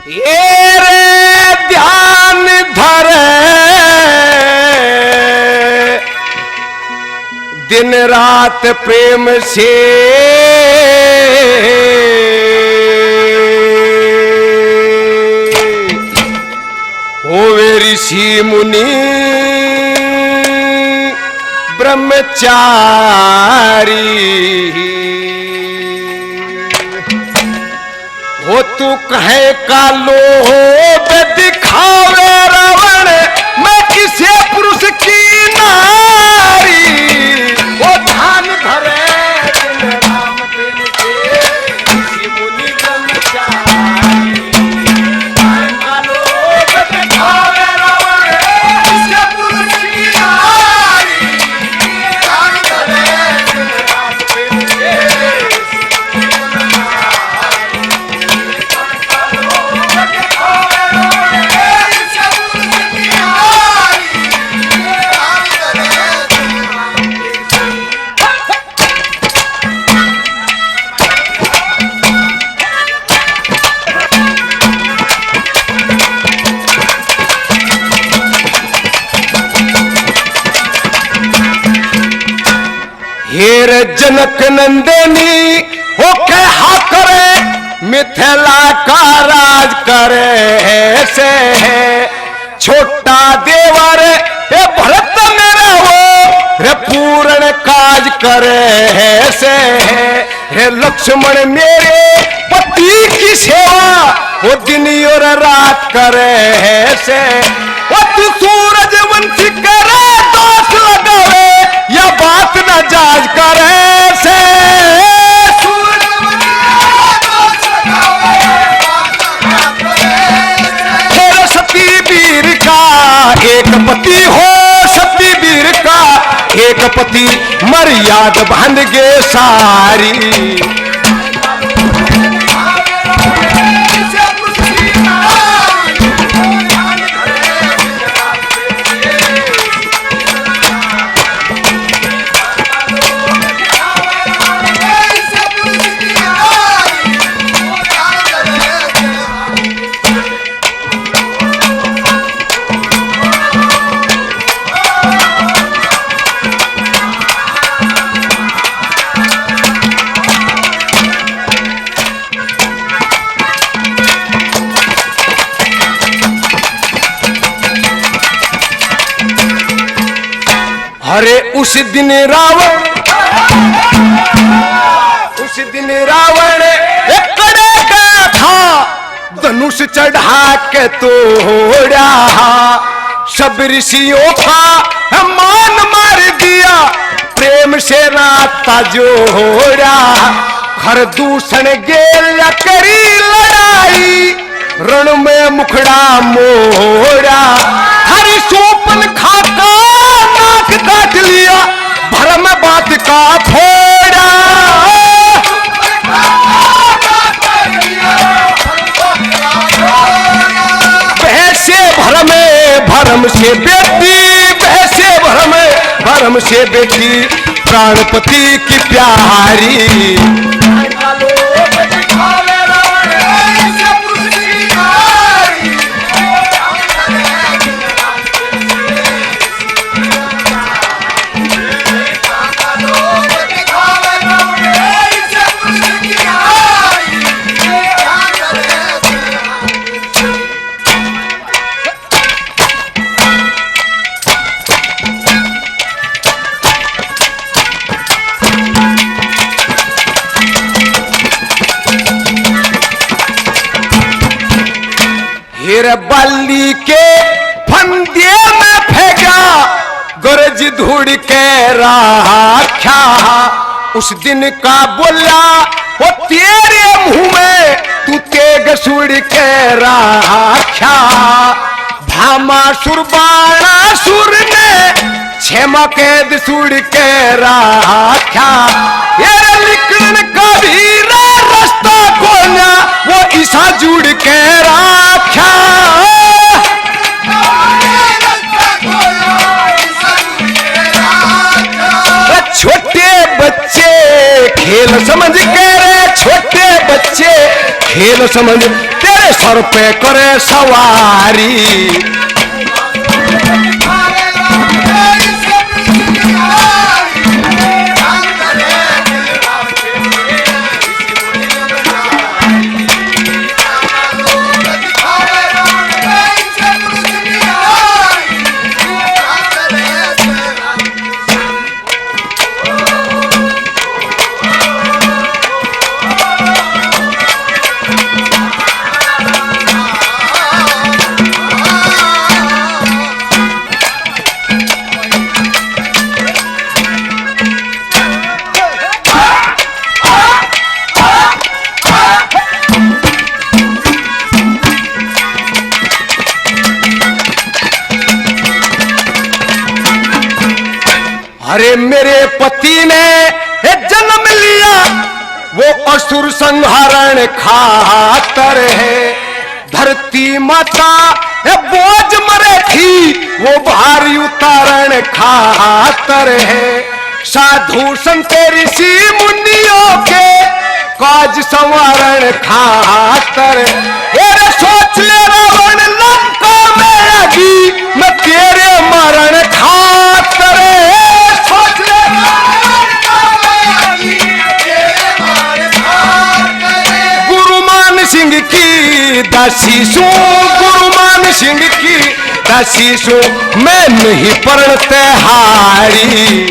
ये रे ध्यान धरे दिन रात प्रेम से होवे ऋषि मुनि ब्रह्मचारी हो तू कहे का लोभ दिखावे रावण मैं किसे पुरुष की नारी वो ध्यान धरे दिन राम दिन के ऋषि मुनि ब्रह्मचारी का लोभ दिखावे रावण किसे पुरुष की नारी ध्यान धरे दिन राम दिन के हेर जनक नंदिनी हो कहा करे मिथिला का राज करे ऐसे है छोटा देवर हे भरत मेरा हो रे पूर्ण काज करे ऐसे है हे लक्ष्मण मेरे पति की सेवा वो दिन और रात करे ऐसे वो तू सूरज वंशी करे दोष लगावे या बात न जाज करे से सती वीर का एक पति हो सती वीर का एक पति मर्याद बांध गे सारी अरे उस दिन रावण कड़े का था धनुष चढ़ा के तोड़ा सब ऋषियों का मान मार दिया प्रेम से नाता जोड़ा हर दूषण गेल करी लड़ाई रण में मुखड़ा मोड़ा हरि सोपन खाता काट लिया भरम बात का फोड़ा बहसे भरम से बेटी बहसे भरम से बेटी प्राणपति की प्यारी बल्ली के फंदे में फेंका गरज धुड़ के राख्या उस दिन का बोला वो तेरे मुंह में तू तेग सुड़ के राख्या भामासुर बाणासुर ने छेमा कैद सुड़ के राख्या ये लिखन का भी रास्ता खोलना वो ईसा जुड़ के राख्या छोटे बच्चे खेल समझ के रे छोटे बच्चे खेल समझ तेरे सर पे करे सवारी। अरे मेरे पति ने जन्म लिया वो असुर संहारण खातर है। धरती माता बोझ मरे थी वो भारी उतारण खातर है। साधु संत ऋषि मुनियों के काज संवारण खातर। अरे सोच ले रावण लंका में आगी मैं तेरे मरण खातर। सिंह की दासीसु गुरुमान सिंह की दासीसु मैं नहीं पढ़ते हारी।